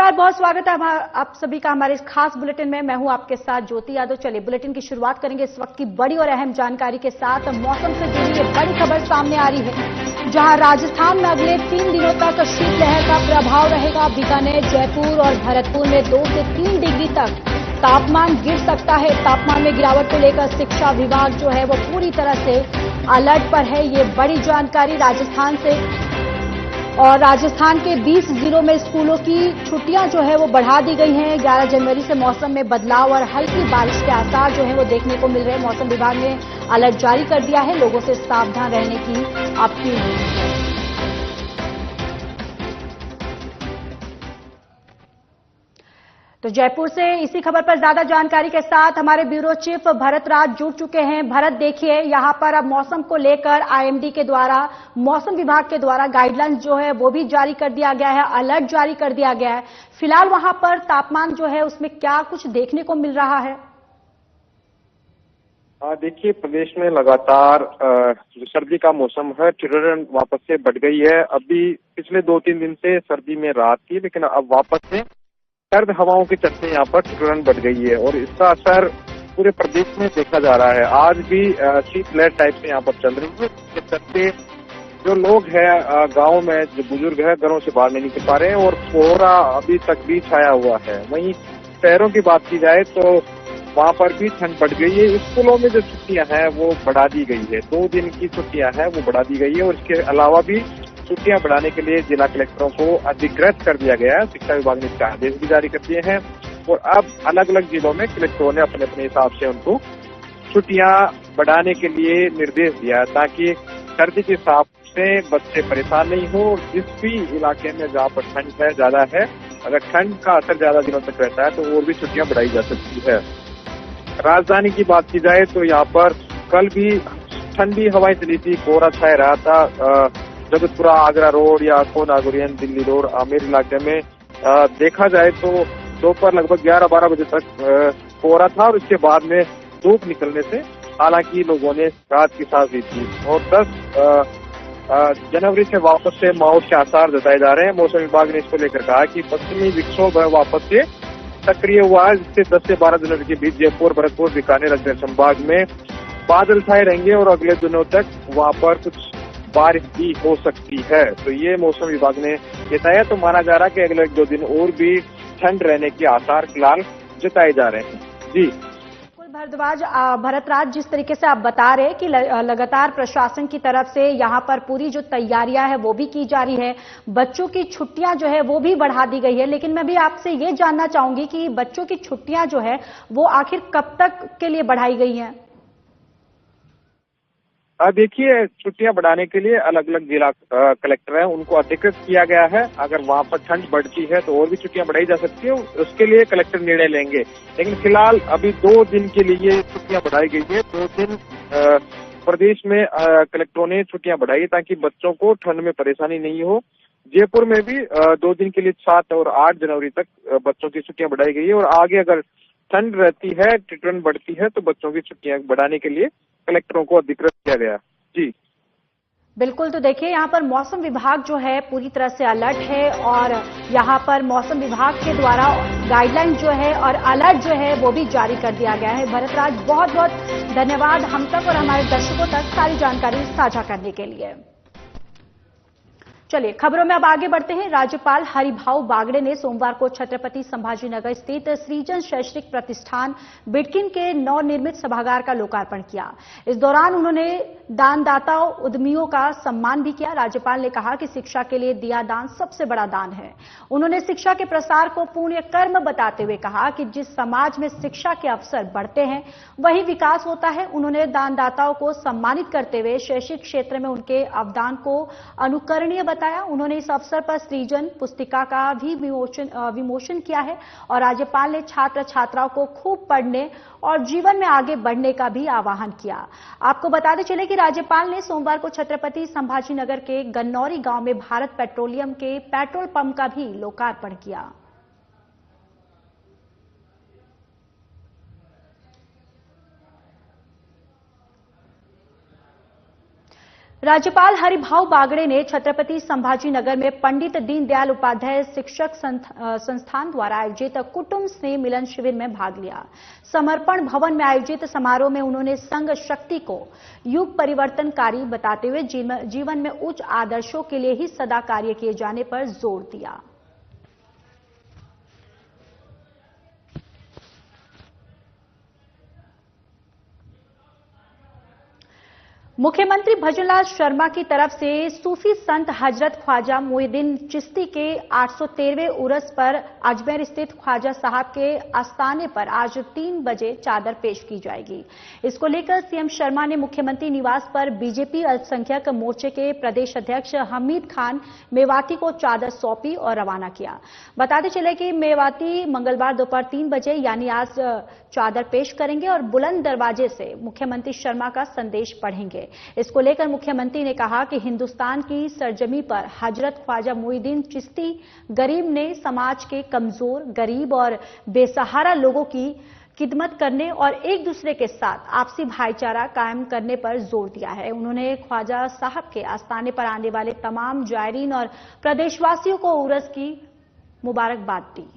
नमस्कार, बहुत स्वागत है आप सभी का हमारे इस खास बुलेटिन में। मैं हूं आपके साथ ज्योति यादव। चलिए बुलेटिन की शुरुआत करेंगे इस वक्त की बड़ी और अहम जानकारी के साथ। मौसम से जुड़ी ये बड़ी खबर सामने आ रही है, जहां राजस्थान में अगले 3 दिनों तक शीतलहर का प्रभाव रहेगा। बीकानेर, जयपुर और भरतपुर में 2 से 3 डिग्री तक तापमान गिर सकता है। तापमान में गिरावट को लेकर शिक्षा विभाग जो है वो पूरी तरह से अलर्ट पर है। ये बड़ी जानकारी राजस्थान से। और राजस्थान के 20 जिलों में स्कूलों की छुट्टियां जो है वो बढ़ा दी गई हैं। 11 जनवरी से मौसम में बदलाव और हल्की बारिश के आसार जो है वो देखने को मिल रहे हैं। मौसम विभाग ने अलर्ट जारी कर दिया है, लोगों से सावधान रहने की अपील है। तो जयपुर से इसी खबर पर ज्यादा जानकारी के साथ हमारे ब्यूरो चीफ भरत राज जुड़ चुके हैं। भरत, देखिए यहां पर अब मौसम को लेकर आईएमडी के द्वारा, मौसम विभाग के द्वारा गाइडलाइंस जो है वो भी जारी कर दिया गया है, अलर्ट जारी कर दिया गया है। फिलहाल वहां पर तापमान जो है उसमें क्या कुछ देखने को मिल रहा है? देखिए, प्रदेश में लगातार जो सर्दी का मौसम है, ठिठुरन वापस से बढ़ गई है। अभी पिछले 2-3 दिन से सर्दी में राहत थी, लेकिन अब वापस से सर्द हवाओं के चलते यहाँ पर ठिठुरन बढ़ गई है और इसका असर पूरे प्रदेश में देखा जा रहा है। आज भी शीतलहर टाइप से यहाँ पर चल रही है, जिसके चलते जो लोग हैं गाँव में, जो बुजुर्ग है, घरों से बाहर नहीं निकल पा रहे हैं और कोहरा अभी तक भी छाया हुआ है। वहीं शहरों की बात की जाए तो वहाँ पर भी ठंड बढ़ गई है। स्कूलों में जो छुट्टियां हैं वो बढ़ा दी गई है, 2 दिन की छुट्टियां हैं वो बढ़ा दी गई है और इसके अलावा भी छुट्टियां बढ़ाने के लिए जिला कलेक्टरों को अधिकृत कर दिया गया है। शिक्षा विभाग ने इसके आदेश भी जारी कर दिए हैं और अब अलग अलग जिलों में कलेक्टरों ने अपने अपने हिसाब से उनको छुट्टियां बढ़ाने के लिए निर्देश दिया है, ताकि सर्दी के हिसाब से बच्चे परेशान नहीं हो। और जिस भी इलाके में जहाँ पर ठंड है, ज्यादा है, अगर ठंड का असर ज्यादा दिनों तक रहता है तो और भी छुट्टियां बढ़ाई जा सकती है। राजधानी की बात की जाए तो यहाँ पर कल भी ठंडी हवाएं चली थी, कोहरा छाया रहा था। जगतपुरा, आगरा रोड या कोनागुरियन, दिल्ली रोड, आमेर इलाके में देखा जाए तो दोपहर लगभग 11-12 बजे तक कोहरा था और इसके बाद में धूप निकलने से हालांकि लोगों ने राहत की सांस ली थी। और 10 जनवरी से वापस से माहौल के आसार जताए जा रहे हैं। मौसम विभाग ने इसको लेकर कहा कि पश्चिमी विक्षोभ वापस से सक्रिय हुआ है, जिससे 10 से 12 जनवरी के बीच जयपुर, भरतपुर, बीकानेर, अजमेर संभाग में बादल छाए रहेंगे और अगले दिनों तक वहां पर कुछ बारिश भी हो सकती है। तो ये मौसम विभाग ने बताया। तो माना जा रहा है कि अगले 2 दिन और भी ठंड रहने के आसार फिलहाल जताए जा रहे हैं। जी भरद्वाज, भरतराज, जिस तरीके से आप बता रहे हैं कि लगातार प्रशासन की तरफ से यहाँ पर पूरी जो तैयारियां है वो भी की जा रही है, बच्चों की छुट्टियां जो है वो भी बढ़ा दी गई है, लेकिन मैं भी आपसे ये जानना चाहूंगी कि बच्चों की छुट्टियां जो है वो आखिर कब तक के लिए बढ़ाई गई हैं? देखिए, छुट्टियां बढ़ाने के लिए अलग अलग जिला कलेक्टर हैं, उनको अधिकृत किया गया है। अगर वहां पर ठंड बढ़ती है तो और भी छुट्टियां बढ़ाई जा सकती है, उसके लिए कलेक्टर निर्णय लेंगे। लेकिन फिलहाल अभी 2 दिन के लिए छुट्टियां बढ़ाई गई है। 2 दिन प्रदेश में कलेक्टरों ने छुट्टियां बढ़ाई ताकि बच्चों को ठंड में परेशानी नहीं हो। जयपुर में भी 2 दिन के लिए 7 और 8 जनवरी तक बच्चों की छुट्टियां बढ़ाई गई है और आगे अगर ठंड रहती है, ठिठुरन बढ़ती है तो बच्चों की छुट्टियां बढ़ाने के लिए कलेक्टरों को अधिकृत किया गया। जी बिल्कुल। तो देखिए यहाँ पर मौसम विभाग जो है पूरी तरह से अलर्ट है और यहाँ पर मौसम विभाग के द्वारा गाइडलाइन जो है और अलर्ट जो है वो भी जारी कर दिया गया है। भरतराज, बहुत बहुत धन्यवाद हम तक और हमारे दर्शकों तक सारी जानकारी साझा करने के लिए। चलिए खबरों में अब आगे बढ़ते हैं। राज्यपाल हरिभाऊ बागड़े ने सोमवार को छत्रपति संभाजीनगर स्थित सृजन शैक्षणिक प्रतिष्ठान बिडकिन के नवनिर्मित सभागार का लोकार्पण किया। इस दौरान उन्होंने दानदाताओं, उद्यमियों का सम्मान भी किया। राज्यपाल ने कहा कि शिक्षा के लिए दिया दान सबसे बड़ा दान है। उन्होंने शिक्षा के प्रसार को पुण्य कर्म बताते हुए कहा कि जिस समाज में शिक्षा के अवसर बढ़ते हैं वही विकास होता है। उन्होंने दानदाताओं को सम्मानित करते हुए शैक्षिक क्षेत्र में उनके अवदान को अनुकरणीय बताया। उन्होंने इस अवसर पर सृजन पुस्तिका का भी विमोचन किया है और राज्यपाल ने छात्र छात्राओं को खूब पढ़ने और जीवन में आगे बढ़ने का भी आह्वान किया। आपको बताते चले कि राज्यपाल ने सोमवार को छत्रपति संभाजीनगर के गन्नौरी गांव में भारत पेट्रोलियम के पेट्रोल पंप का भी लोकार्पण किया। राज्यपाल हरिभाऊ बागड़े ने छत्रपति संभाजीनगर में पंडित दीनदयाल उपाध्याय शिक्षक संस्थान द्वारा आयोजित कुटुंब स्नेह मिलन शिविर में भाग लिया। समर्पण भवन में आयोजित समारोह में उन्होंने संघ शक्ति को युग परिवर्तनकारी बताते हुए जीवन में उच्च आदर्शों के लिए ही सदा कार्य किए जाने पर जोर दिया। मुख्यमंत्री भजनलाल शर्मा की तरफ से सूफी संत हजरत ख्वाजा मोइनुद्दीन चिश्ती के 813वें उर्स पर अजमेर स्थित ख्वाजा साहब के आस्थाने पर आज 3 बजे चादर पेश की जाएगी। इसको लेकर सीएम शर्मा ने मुख्यमंत्री निवास पर बीजेपी अल्पसंख्यक मोर्चे के प्रदेश अध्यक्ष हमीद खान मेवाती को चादर सौंपी और रवाना किया। बताते चले कि मेवाती मंगलवार दोपहर 3 बजे यानी आज चादर पेश करेंगे और बुलंद दरवाजे से मुख्यमंत्री शर्मा का संदेश पढ़ेंगे। इसको लेकर मुख्यमंत्री ने कहा कि हिंदुस्तान की सरजमी पर हजरत ख्वाजा मोइनुद्दीन चिश्ती गरीब ने समाज के कमजोर, गरीब और बेसहारा लोगों की खिदमत करने और एक दूसरे के साथ आपसी भाईचारा कायम करने पर जोर दिया है। उन्होंने ख्वाजा साहब के आस्थाने पर आने वाले तमाम जायरीन और प्रदेशवासियों को उर्स की मुबारकबाद दी।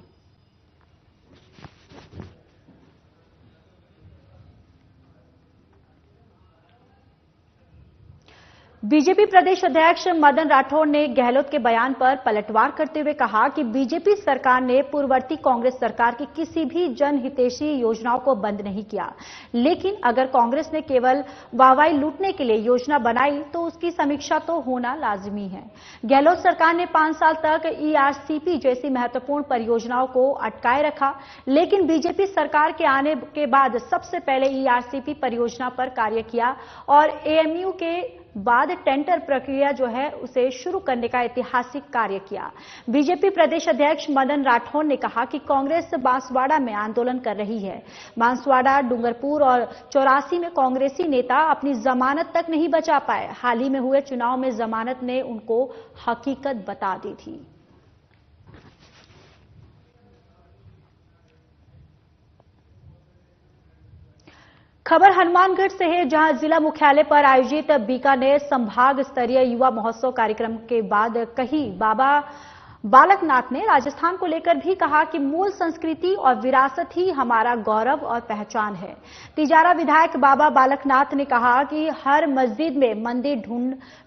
बीजेपी प्रदेश अध्यक्ष मदन राठौड़ ने गहलोत के बयान पर पलटवार करते हुए कहा कि बीजेपी सरकार ने पूर्ववर्ती कांग्रेस सरकार की किसी भी जनहितैषी योजनाओं को बंद नहीं किया, लेकिन अगर कांग्रेस ने केवल वाहवाही लूटने के लिए योजना बनाई तो उसकी समीक्षा तो होना लाजिमी है। गहलोत सरकार ने 5 साल तक ईआरसीपी जैसी महत्वपूर्ण परियोजनाओं को अटकाए रखा, लेकिन बीजेपी सरकार के आने के बाद सबसे पहले ईआरसीपी परियोजना पर कार्य किया और एएमयू के बाद टेंडर प्रक्रिया जो है उसे शुरू करने का ऐतिहासिक कार्य किया। बीजेपी प्रदेश अध्यक्ष मदन राठौड़ ने कहा कि कांग्रेस बांसवाड़ा में आंदोलन कर रही है। बांसवाड़ा, डूंगरपुर और 84 में कांग्रेसी नेता अपनी जमानत तक नहीं बचा पाए। हाल ही में हुए चुनाव में जमानत ने उनको हकीकत बता दी थी। खबर हनुमानगढ़ से है, जहां जिला मुख्यालय पर आयोजित बीकानेर संभाग स्तरीय युवा महोत्सव कार्यक्रम के बाद कहीं बाबा बालकनाथ ने राजस्थान को लेकर भी कहा कि मूल संस्कृति और विरासत ही हमारा गौरव और पहचान है। तिजारा विधायक बाबा बालकनाथ ने कहा कि हर मस्जिद में मंदिर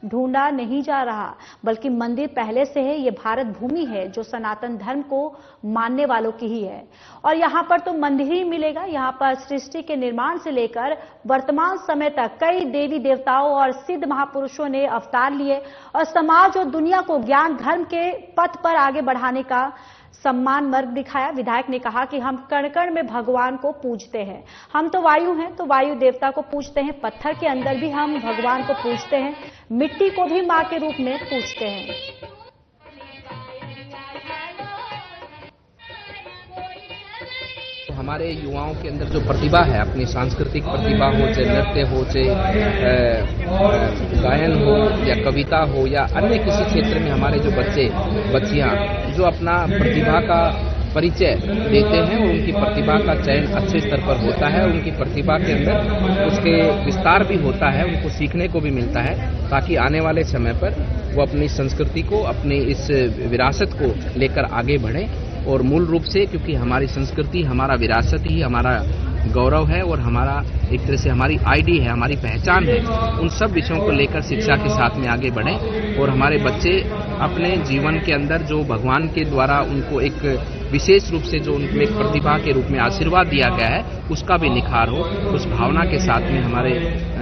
ढूंढा नहीं जा रहा, बल्कि मंदिर पहले से है। ये भारत भूमि है जो सनातन धर्म को मानने वालों की ही है और यहाँ पर तो मंदिर ही मिलेगा। यहाँ पर सृष्टि के निर्माण से लेकर वर्तमान समय तक कई देवी देवताओं और सिद्ध महापुरुषों ने अवतार लिए और समाज और दुनिया को ज्ञान धर्म के पथ पर आगे बढ़ाने का सम्मान मार्ग दिखाया। विधायक ने कहा कि हम कण कण में भगवान को पूजते हैं। हम तो वायु हैं तो वायु देवता को पूजते हैं, पत्थर के अंदर भी हम भगवान को पूजते हैं, मिट्टी को भी मां के रूप में पूजते हैं। हमारे युवाओं के अंदर जो प्रतिभा है, अपनी सांस्कृतिक प्रतिभा हो, चाहे नृत्य हो, चाहे गायन हो या कविता हो या अन्य किसी क्षेत्र में हमारे जो बच्चे बच्चियां जो अपना प्रतिभा का परिचय देते हैं और उनकी प्रतिभा का चयन अच्छे स्तर पर होता है, उनकी प्रतिभा के अंदर उसके विस्तार भी होता है, उनको सीखने को भी मिलता है, ताकि आने वाले समय पर वो अपनी संस्कृति को, अपनी इस विरासत को लेकर आगे बढ़े। और मूल रूप से क्योंकि हमारी संस्कृति, हमारा विरासत ही हमारा गौरव है और हमारा एक तरह से हमारी आईडी है, हमारी पहचान है, उन सब विषयों को लेकर शिक्षा के साथ में आगे बढ़ें और हमारे बच्चे अपने जीवन के अंदर जो भगवान के द्वारा उनको एक विशेष रूप से जो उनमें एक प्रतिभा के रूप में आशीर्वाद दिया गया है उसका भी निखार हो। उस भावना के साथ में हमारे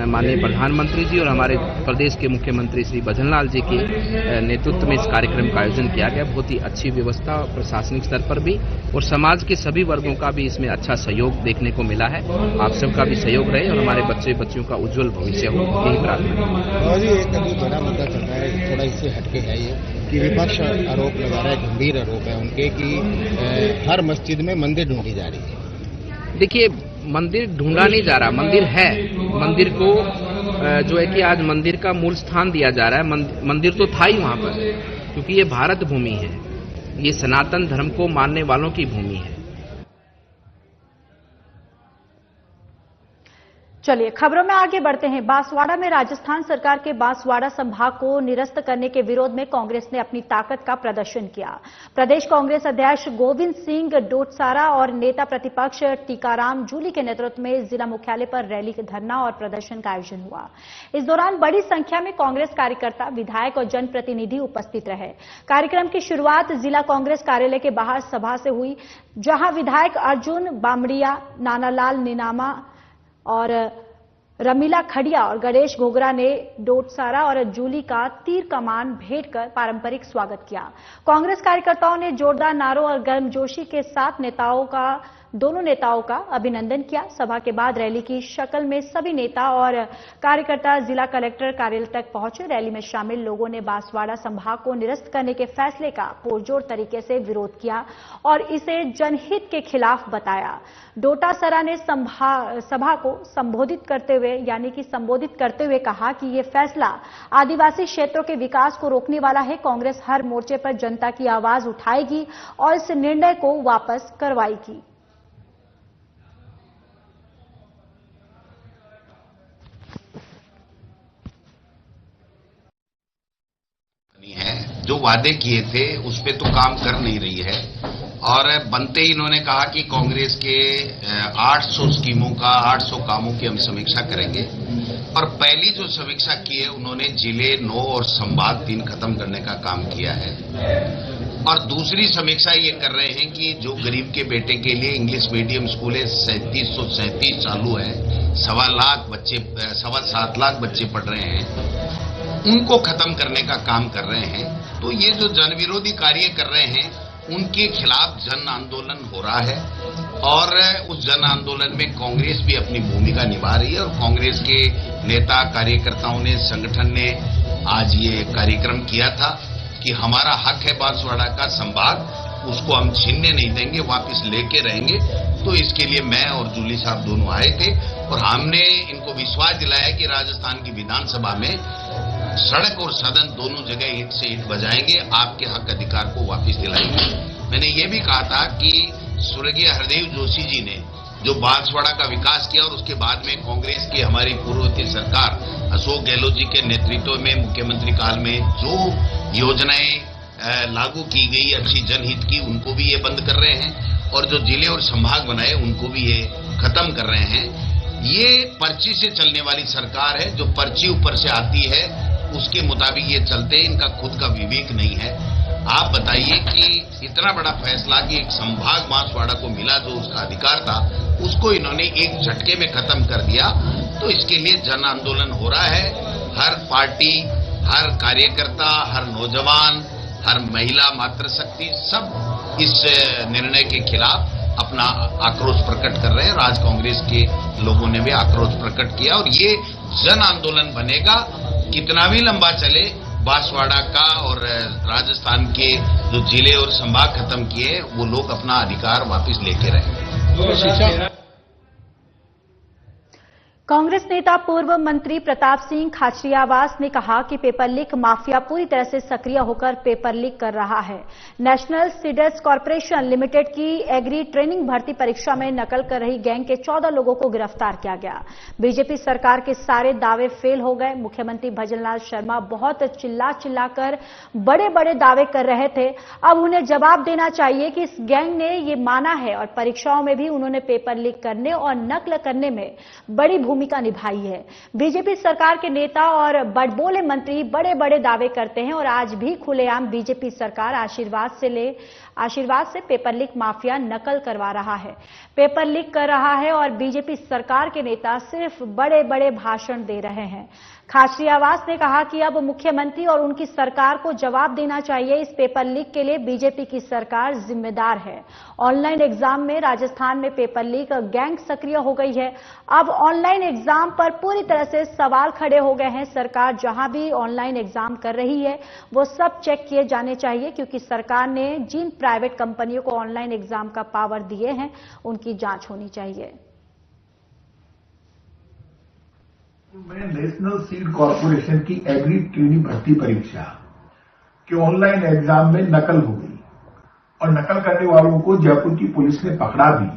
माननीय प्रधानमंत्री जी और हमारे प्रदेश के मुख्यमंत्री श्री भजनलाल जी के नेतृत्व में इस कार्यक्रम का आयोजन किया गया। बहुत ही अच्छी व्यवस्था प्रशासनिक स्तर पर भी और समाज के सभी वर्गों का भी इसमें अच्छा सहयोग देखने को मिला है। आप सबका भी सहयोग रहे और हमारे बच्चे बच्चियों का उज्जवल भविष्य हो, यही प्रार्थना है। एक अभी बड़ा मुद्दा चल रहा है, थोड़ा इससे हटके है ये कि विपक्ष आरोप लगा रहा है, गंभीर आरोप है उनके कि हर मस्जिद में मंदिर ढूंढी जा रही है। देखिए, मंदिर ढूंढा नहीं जा रहा, मंदिर है। मंदिर को जो है कि आज मंदिर का मूल स्थान दिया जा रहा है। मंदिर तो था ही वहां पर, क्योंकि ये भारत भूमि है, ये सनातन धर्म को मानने वालों की भूमि है। चलिए खबरों में आगे बढ़ते हैं। बांसवाड़ा में राजस्थान सरकार के बांसवाड़ा संभाग को निरस्त करने के विरोध में कांग्रेस ने अपनी ताकत का प्रदर्शन किया। प्रदेश कांग्रेस अध्यक्ष गोविंद सिंह डोटसारा और नेता प्रतिपक्ष टीकाराम जूली के नेतृत्व में जिला मुख्यालय पर रैली, धरना और प्रदर्शन का आयोजन हुआ। इस दौरान बड़ी संख्या में कांग्रेस कार्यकर्ता, विधायक और जनप्रतिनिधि उपस्थित रहे। कार्यक्रम की शुरुआत जिला कांग्रेस कार्यालय के बाहर सभा से हुई, जहां विधायक अर्जुन बामड़िया, नानालाल निनामा और रमीला खड़िया और गणेश घोगरा ने डोटसारा और जूली का तीर कमान भेंट कर पारंपरिक स्वागत किया। कांग्रेस कार्यकर्ताओं ने जोरदार नारों और गर्मजोशी के साथ दोनों नेताओं का अभिनंदन किया। सभा के बाद रैली की शक्ल में सभी नेता और कार्यकर्ता जिला कलेक्टर कार्यालय तक पहुंचे। रैली में शामिल लोगों ने बांसवाड़ा संभाग को निरस्त करने के फैसले का पुरजोर तरीके से विरोध किया और इसे जनहित के खिलाफ बताया। डोटासरा ने सभा को संबोधित करते हुए कहा कि यह फैसला आदिवासी क्षेत्रों के विकास को रोकने वाला है। कांग्रेस हर मोर्चे पर जनता की आवाज उठाएगी और इस निर्णय को वापस करवाएगी। जो वादे किए थे उस पे तो काम कर नहीं रही है और बनते ही इन्होंने कहा कि कांग्रेस के 800 स्कीमों का 800 कामों की हम समीक्षा करेंगे और पहली जो समीक्षा की है उन्होंने जिले 9 और संभाग 3 खत्म करने का काम किया है और दूसरी समीक्षा ये कर रहे हैं कि जो गरीब के बेटे के लिए इंग्लिश मीडियम स्कूल है 3737 चालू है, 7.25 लाख बच्चे पढ़ रहे हैं, उनको खत्म करने का काम कर रहे हैं। तो ये जो जनविरोधी कार्य कर रहे हैं उनके खिलाफ जन आंदोलन हो रहा है और उस जन आंदोलन में कांग्रेस भी अपनी भूमिका निभा रही है और कांग्रेस के नेता कार्यकर्ताओं ने, संगठन ने आज ये कार्यक्रम किया था कि हमारा हक है बांसवाड़ा का संभाग, उसको हम छीनने नहीं देंगे, वापस लेके रहेंगे। तो इसके लिए मैं और जूली साहब दोनों आए थे और हमने इनको विश्वास दिलाया कि राजस्थान की विधानसभा में सड़क और सदन दोनों जगह ईंट से ईंट बजाएंगे, आपके हक अधिकार को वापस दिलाएंगे। मैंने ये भी कहा था कि स्वर्गीय हरदेव जोशी जी ने जो बांसवाड़ा का विकास किया और उसके बाद में कांग्रेस की हमारी पूर्ववर्ती सरकार अशोक गहलोत जी के नेतृत्व में मुख्यमंत्री काल में जो योजनाएं लागू की गई अच्छी जनहित की, उनको भी ये बंद कर रहे हैं और जो जिले और संभाग बनाए उनको भी ये खत्म कर रहे हैं। ये पर्ची से चलने वाली सरकार है, जो पर्ची ऊपर से आती है उसके मुताबिक ये चलते हैं, इनका खुद का विवेक नहीं है। आप बताइए कि इतना बड़ा फैसला कि एक संभाग बांसवाड़ा को मिला जो उसका अधिकार था, उसको इन्होंने एक झटके में खत्म कर दिया। तो इसके लिए जन आंदोलन हो रहा है। हर पार्टी, हर कार्यकर्ता, हर नौजवान, हर महिला, मातृशक्ति सब इस निर्णय के खिलाफ अपना आक्रोश प्रकट कर रहे हैं। राज कांग्रेस के लोगों ने भी आक्रोश प्रकट किया और ये जन आंदोलन बनेगा, कितना भी लंबा चले। बांसवाड़ा का और राजस्थान के जो जिले और संभाग खत्म किए वो लोग अपना अधिकार वापस लेके रहेंगे। कांग्रेस नेता पूर्व मंत्री प्रताप सिंह खाचरियावास ने कहा कि पेपर लीक माफिया पूरी तरह से सक्रिय होकर पेपर लीक कर रहा है। नेशनल सीडर्स कॉर्पोरेशन लिमिटेड की एग्री ट्रेनिंग भर्ती परीक्षा में नकल कर रही गैंग के 14 लोगों को गिरफ्तार किया गया। बीजेपी सरकार के सारे दावे फेल हो गए। मुख्यमंत्री भजनलाल शर्मा बहुत चिल्लाकर बड़े बड़े दावे कर रहे थे। अब उन्हें जवाब देना चाहिए कि इस गैंग ने ये माना है और परीक्षाओं में भी उन्होंने पेपर लीक करने और नकल करने में बड़ी भूमिका निभाई है। बीजेपी सरकार के नेता और बड़बोले मंत्री बड़े बड़े दावे करते हैं और आज भी खुलेआम बीजेपी सरकार आशीर्वाद से पेपर लीक माफिया नकल करवा रहा है, पेपर लीक कर रहा है और बीजेपी सरकार के नेता सिर्फ बड़े बड़े भाषण दे रहे हैं। खाचरियावास ने कहा कि अब मुख्यमंत्री और उनकी सरकार को जवाब देना चाहिए। इस पेपर लीक के लिए बीजेपी की सरकार जिम्मेदार है। ऑनलाइन एग्जाम में राजस्थान में पेपर लीक गैंग सक्रिय हो गई है। अब ऑनलाइन एग्जाम पर पूरी तरह से सवाल खड़े हो गए हैं। सरकार जहां भी ऑनलाइन एग्जाम कर रही है वो सब चेक किए जाने चाहिए, क्योंकि सरकार ने जिन प्राइवेट कंपनियों को ऑनलाइन एग्जाम का पावर दिए हैं उनकी जांच होनी चाहिए। में नेशनल सीड कॉर्पोरेशन की एग्री ट्रेनिंग भर्ती परीक्षा के ऑनलाइन एग्जाम में नकल हो गई और नकल करने वालों को जयपुर की पुलिस ने पकड़ा भी।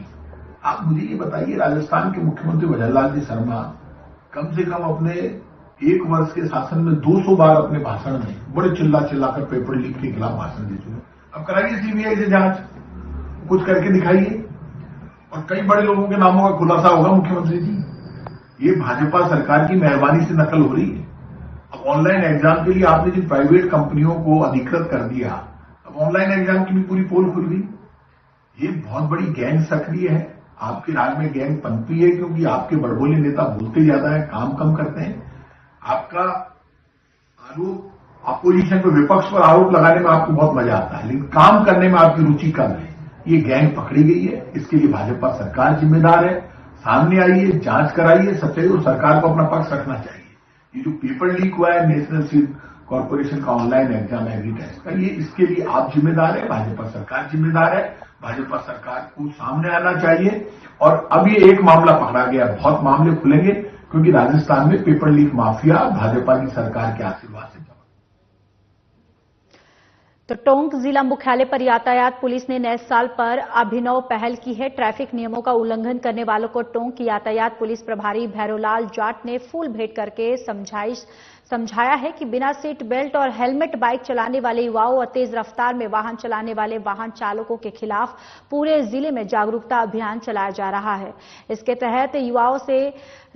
आप मुझे ये बताइए, राजस्थान के मुख्यमंत्री भजनलाल जी शर्मा कम से कम अपने 1 वर्ष के शासन में 200 बार अपने भाषण में बड़े चिल्लाकर पेपर लीक के खिलाफ भाषण दे चुके। अब कराइए सीबीआई से जांच, कुछ करके दिखाइए, और कई बड़े लोगों के नामों का खुलासा होगा। मुख्यमंत्री जी, ये भाजपा सरकार की मेहरबानी से नकल हो रही है। अब ऑनलाइन एग्जाम के लिए आपने जिन प्राइवेट कंपनियों को अधिकृत कर दिया, अब ऑनलाइन एग्जाम की भी पूरी पोल खुल गई। ये बहुत बड़ी गैंग सक्रिय है, आपके राज्य में गैंग पनपी है, क्योंकि आपके बड़बोले नेता बोलते ज्यादा है, काम कम करते हैं। आपका आरोप अपोजिशन पर, विपक्ष पर आरोप लगाने में आपको बहुत मजा आता है, लेकिन काम करने में आपकी रुचि कम है। ये गैंग पकड़ी गई है, इसके लिए भाजपा सरकार जिम्मेदार है। सामने आइए, जांच कराइए, सच्चाई, और सरकार को अपना पक्ष रखना चाहिए। ये जो पेपर लीक हुआ है नेशनल सीड कॉर्पोरेशन का ऑनलाइन एग्जाम एग्री टेस्ट का, ये इसके लिए आप जिम्मेदार है, भाजपा सरकार जिम्मेदार है। भाजपा सरकार को सामने आना चाहिए। और अब ये एक मामला पकड़ा गया, बहुत मामले खुलेंगे, क्योंकि राजस्थान में पेपर लीक माफिया भाजपा की सरकार के आशीर्वाद से। तो टोंक जिला मुख्यालय पर यातायात पुलिस ने नए साल पर अभिनव पहल की है। ट्रैफिक नियमों का उल्लंघन करने वालों को टोंक की यातायात पुलिस प्रभारी भैरोलाल जाट ने फूल भेंट करके समझाया है कि बिना सीट बेल्ट और हेलमेट बाइक चलाने वाले युवाओं और तेज रफ्तार में वाहन चलाने वाले वाहन चालकों के खिलाफ पूरे जिले में जागरूकता अभियान चलाया जा रहा है। इसके तहत युवाओं से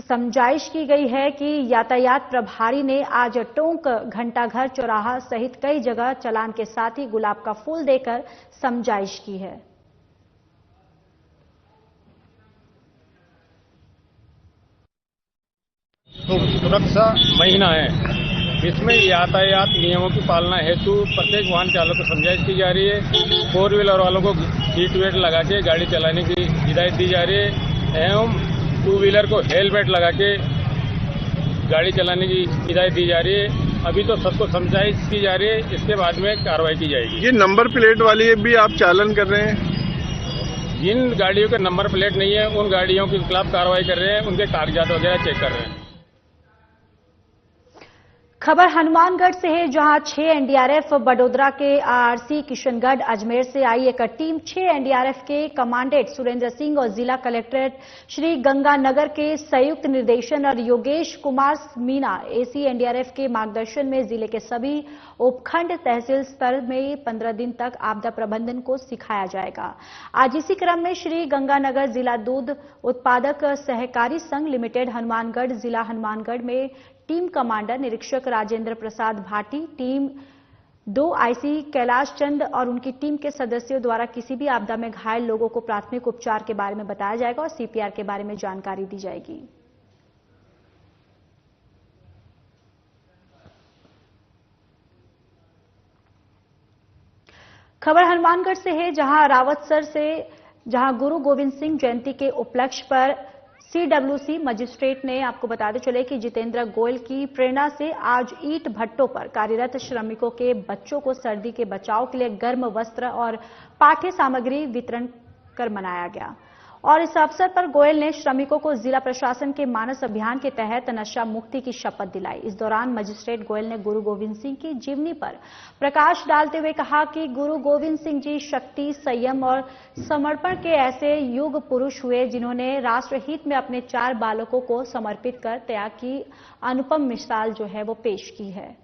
समझाइश की गई है कि यातायात प्रभारी ने आज टोंक घंटाघर चौराहा सहित कई जगह चालान के साथ ही गुलाब का फूल देकर समझाइश की है। तो सुरक्षा महीना है, इसमें यातायात नियमों की पालना हेतु प्रत्येक वाहन चालक को समझाइश की जा रही है। 4 व्हीलर वालों को सीट बेल्ट लगा के गाड़ी चलाने की हिदायत दी जा रही है एवं 2 व्हीलर को हेलमेट लगा के गाड़ी चलाने की हिदायत दी जा रही है। अभी तो सबको समझाइश की जा रही है, इसके बाद में कार्रवाई की जाएगी। ये नंबर प्लेट वाली भी आप चालन कर रहे हैं? जिन गाड़ियों के नंबर प्लेट नहीं है उन गाड़ियों के खिलाफ कार्रवाई कर रहे हैं, उनके कागजात वगैरह चेक कर रहे हैं। खबर हनुमानगढ़ से है, जहां 6 एनडीआरएफ, बडोदरा के आरसी, किशनगढ़, अजमेर से आई एक टीम 6 एनडीआरएफ के कमांडेंट सुरेंद्र सिंह और जिला कलेक्ट्रेट श्री गंगानगर के संयुक्त निर्देशन और योगेश कुमार मीना एसी एनडीआरएफ के मार्गदर्शन में जिले के सभी उपखंड तहसील स्तर में 15 दिन तक आपदा प्रबंधन को सिखाया जाएगा। आज इसी क्रम में श्री गंगानगर जिला दूध उत्पादक सहकारी संघ लिमिटेड हनुमानगढ़ जिला हनुमानगढ़ में टीम कमांडर निरीक्षक राजेंद्र प्रसाद भाटी, टीम 2 आईसी कैलाश चंद और उनकी टीम के सदस्यों द्वारा किसी भी आपदा में घायल लोगों को प्राथमिक उपचार के बारे में बताया जाएगा और सीपीआर के बारे में जानकारी दी जाएगी। खबर हनुमानगढ़ से है, जहां गुरु गोविंद सिंह जयंती के उपलक्ष्य पर सीडब्ल्यूसी मजिस्ट्रेट ने आपको बताते चले कि जितेंद्र गोयल की प्रेरणा से आज ईंट भट्टों पर कार्यरत श्रमिकों के बच्चों को सर्दी के बचाव के लिए गर्म वस्त्र और पाठ्य सामग्री वितरण कर मनाया गया। और इस अवसर पर गोयल ने श्रमिकों को जिला प्रशासन के मानस अभियान के तहत नशा मुक्ति की शपथ दिलाई। इस दौरान मजिस्ट्रेट गोयल ने गुरु गोविंद सिंह की जीवनी पर प्रकाश डालते हुए कहा कि गुरु गोविंद सिंह जी शक्ति, संयम और समर्पण के ऐसे युग पुरुष हुए जिन्होंने राष्ट्रहित में अपने 4 बालकों को समर्पित कर त्याग की अनुपम मिसाल जो है वो पेश की है।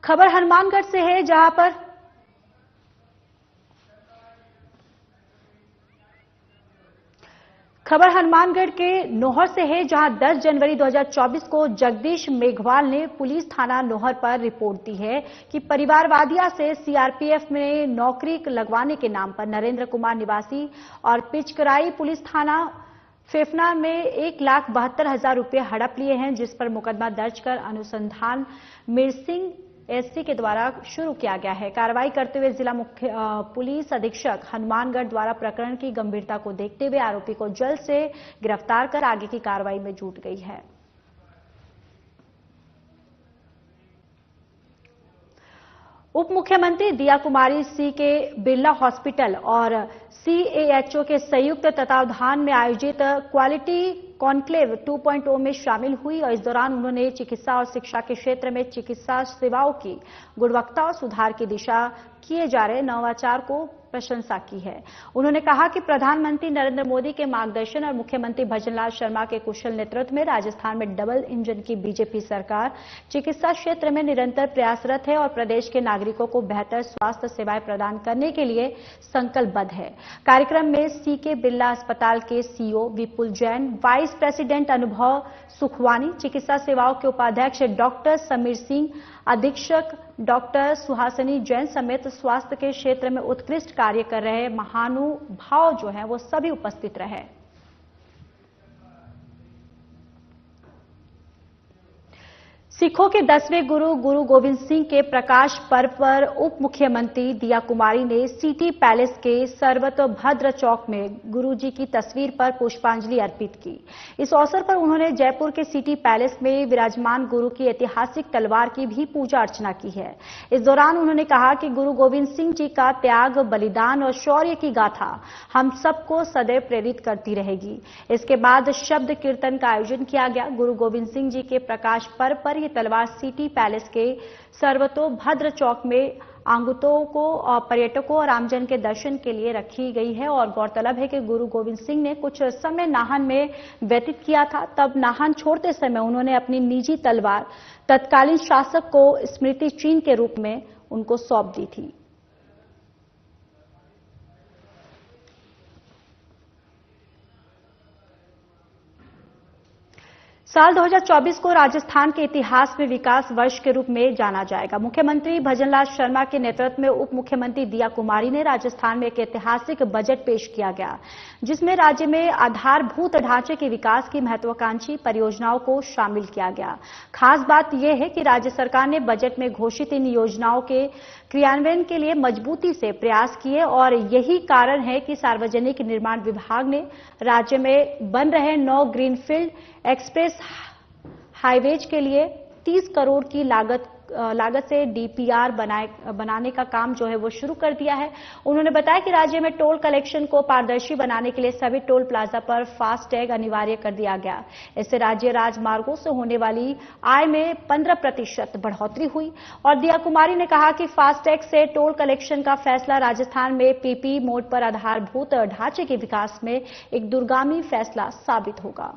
खबर हनुमानगढ़ से है, खबर हनुमानगढ़ के नोहर से है, जहां 10 जनवरी 2024 को जगदीश मेघवाल ने पुलिस थाना नोहर पर रिपोर्ट दी है कि परिवारवादिया से सीआरपीएफ में नौकरी लगवाने के नाम पर नरेंद्र कुमार निवासी और पिचकराई पुलिस थाना फेफना में 1,72,000 रुपये हड़प लिए हैं, जिस पर मुकदमा दर्ज कर अनुसंधान मिरसिंह एससी के द्वारा शुरू किया गया है। कार्रवाई करते हुए जिला मुख्य पुलिस अधीक्षक हनुमानगढ़ द्वारा प्रकरण की गंभीरता को देखते हुए आरोपी को जल्द से गिरफ्तार कर आगे की कार्रवाई में जुट गई है। उप मुख्यमंत्री दिया कुमारी सी के बिरला हॉस्पिटल और सीएएचओ के संयुक्त तत्वावधान में आयोजित क्वालिटी कॉन्क्लेव 2.0 में शामिल हुई और इस दौरान उन्होंने चिकित्सा और शिक्षा के क्षेत्र में चिकित्सा सेवाओं की गुणवत्ता और सुधार की दिशा किए जा रहे नवाचार को प्रशंसा की है। उन्होंने कहा कि प्रधानमंत्री नरेंद्र मोदी के मार्गदर्शन और मुख्यमंत्री भजनलाल शर्मा के कुशल नेतृत्व में राजस्थान में डबल इंजन की बीजेपी सरकार चिकित्सा क्षेत्र में निरंतर प्रयासरत है और प्रदेश के नागरिकों को बेहतर स्वास्थ्य सेवाएं प्रदान करने के लिए संकल्पबद्ध है। कार्यक्रम में सीके बिरला अस्पताल के सीईओ विपुल जैन, वाइस प्रेसिडेंट अनुभव सुखवानी, चिकित्सा सेवाओं के उपाध्यक्ष डॉक्टर समीर सिंह, अधीक्षक डॉक्टर सुहासिनी जैन समेत स्वास्थ्य के क्षेत्र में उत्कृष्ट कार्य कर रहे महानुभाव जो हैं वो सभी उपस्थित रहे। सिखों के 10वें गुरु गुरु गोविंद सिंह के प्रकाश पर्व पर उप मुख्यमंत्री दिया कुमारी ने सिटी पैलेस के सर्वतोभद्र चौक में गुरु जी की तस्वीर पर पुष्पांजलि अर्पित की। इस अवसर पर उन्होंने जयपुर के सिटी पैलेस में विराजमान गुरु की ऐतिहासिक तलवार की भी पूजा अर्चना की है। इस दौरान उन्होंने कहा कि गुरु गोविंद सिंह जी का त्याग, बलिदान और शौर्य की गाथा हम सबको सदैव प्रेरित करती रहेगी। इसके बाद शब्द कीर्तन का आयोजन किया गया। गुरु गोविंद सिंह जी के प्रकाश पर्व पर ये तलवार सिटी पैलेस के सर्वतोभद्र चौक में आगंतुकों को और पर्यटकों और आमजन के दर्शन के लिए रखी गई है। और गौरतलब है कि गुरु गोविंद सिंह ने कुछ समय नाहन में व्यतीत किया था। तब नाहन छोड़ते समय उन्होंने अपनी निजी तलवार तत्कालीन शासक को स्मृति चिन्ह के रूप में उनको सौंप दी थी। साल 2024 को राजस्थान के इतिहास में विकास वर्ष के रूप में जाना जाएगा। मुख्यमंत्री भजनलाल शर्मा के नेतृत्व में उप मुख्यमंत्री दिया कुमारी ने राजस्थान में एक ऐतिहासिक बजट पेश किया गया, जिसमें राज्य में आधारभूत ढांचे के विकास की महत्वाकांक्षी परियोजनाओं को शामिल किया गया। खास बात यह है कि राज्य सरकार ने बजट में घोषित इन योजनाओं के क्रियान्वयन के लिए मजबूती से प्रयास किए और यही कारण है कि सार्वजनिक निर्माण विभाग ने राज्य में बन रहे 9 ग्रीनफील्ड एक्सप्रेस हाईवेज के लिए 30 करोड़ की लागत से डीपीआर बनाने का काम जो है वो शुरू कर दिया है। उन्होंने बताया कि राज्य में टोल कलेक्शन को पारदर्शी बनाने के लिए सभी टोल प्लाजा पर फास्टैग अनिवार्य कर दिया गया। इससे राज्य राजमार्गों से होने वाली आय में 15% बढ़ोतरी हुई। और दिया कुमारी ने कहा कि फास्टैग से टोल कलेक्शन का फैसला राजस्थान में पीपी मोड पर आधारभूत ढांचे के विकास में एक दूरगामी फैसला साबित होगा।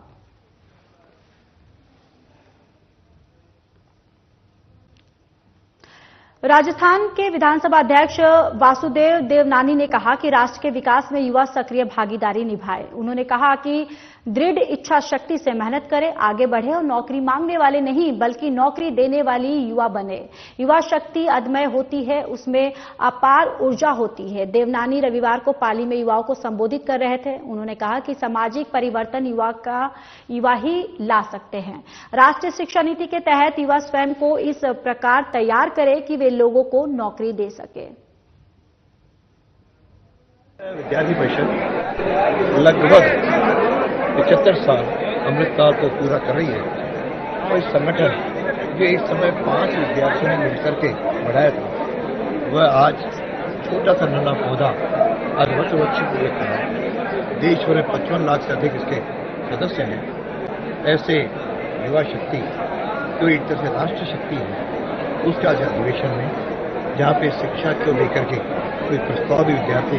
राजस्थान के विधानसभा अध्यक्ष वासुदेव देवनानी ने कहा कि राष्ट्र के विकास में युवा सक्रिय भागीदारी निभाए। उन्होंने कहा कि दृढ़ इच्छा शक्ति से मेहनत करें, आगे बढ़े और नौकरी मांगने वाले नहीं बल्कि नौकरी देने वाली युवा बने। युवा शक्ति अदम्य होती है, उसमें अपार ऊर्जा होती है। देवनानी रविवार को पाली में युवाओं को संबोधित कर रहे थे। उन्होंने कहा कि सामाजिक परिवर्तन युवा ही ला सकते हैं। राष्ट्रीय शिक्षा नीति के तहत युवा स्वयं को इस प्रकार तैयार करे कि वे लोगों को नौकरी दे सके। विद्यार्थी परिषद लगभग 75 साल अमृतकाल को पूरा कर रही है और इस संगठन जो इस समय 5 विद्यार्थियों ने मिलकर के बढ़ाया था, वह आज छोटा सा नन्हा पौधा आज वर्ष को लेकर है। देश भर में 55 लाख से अधिक इसके सदस्य हैं। ऐसे युवा शक्ति जो एक तरह से राष्ट्र शक्ति है, उसका आज अधिवेशन में जहाँ पे शिक्षा को लेकर के कोई प्रस्ताव भी विद्यार्थी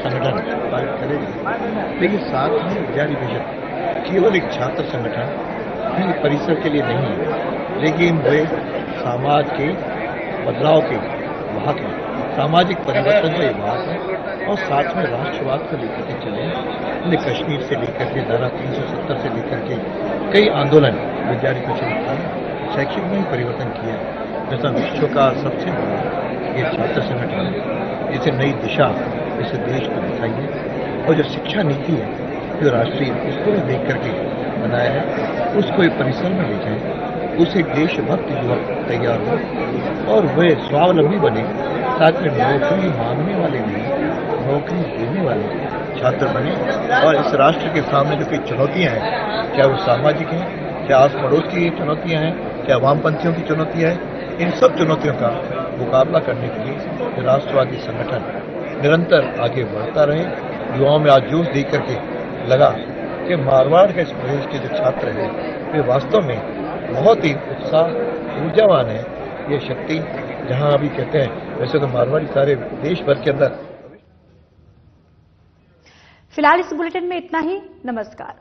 संगठन पारित करेगी। लेकिन साथ में विद्यार्थी परिषद केवल एक छात्र संगठन परिसर के लिए नहीं है, लेकिन वे समाज के बदलाव के वाहक हैं, सामाजिक परिवर्तन के वाहक हैं और साथ में राष्ट्रवाद को लेकर के चले। उन्हें कश्मीर से लेकर के धारा 370 से लेकर के कई आंदोलन विद्यार्थी परिषद ने शैक्षिक में परिवर्तन किया। जैसा विश्व का सबसे बड़ा ये छात्र संगठन है, जिसे नई दिशा इस देश को दिखाई है। और जो शिक्षा नीति है जो राष्ट्रीय, उसको भी देख करके बनाया है, उसको एक परिसर में ले जाए, उसे देशभक्त युवक तैयार हो और वे स्वावलंबी बने, साथ में नौकरी मांगने वाले नहीं, नौकरी देने वाले छात्र बने। और इस राष्ट्र के सामने जो कोई चुनौतियां हैं, चाहे वो सामाजिक हैं, चाहे आस पड़ोस की चुनौतियां हैं, चाहे वामपंथियों की चुनौतियां हैं, इन सब चुनौतियों का मुकाबला करने के लिए राष्ट्रवादी संगठन निरंतर आगे बढ़ता रहे। युवाओं में आज जोश देख करके लगा कि मारवाड़ के इस प्रदेश के जो छात्र हैं वे वास्तव में बहुत ही उत्साह ऊर्जावान है। ये शक्ति जहां अभी कहते हैं, वैसे तो मारवाड़ी सारे देश भर के अंदर। फिलहाल इस बुलेटिन में इतना ही। नमस्कार।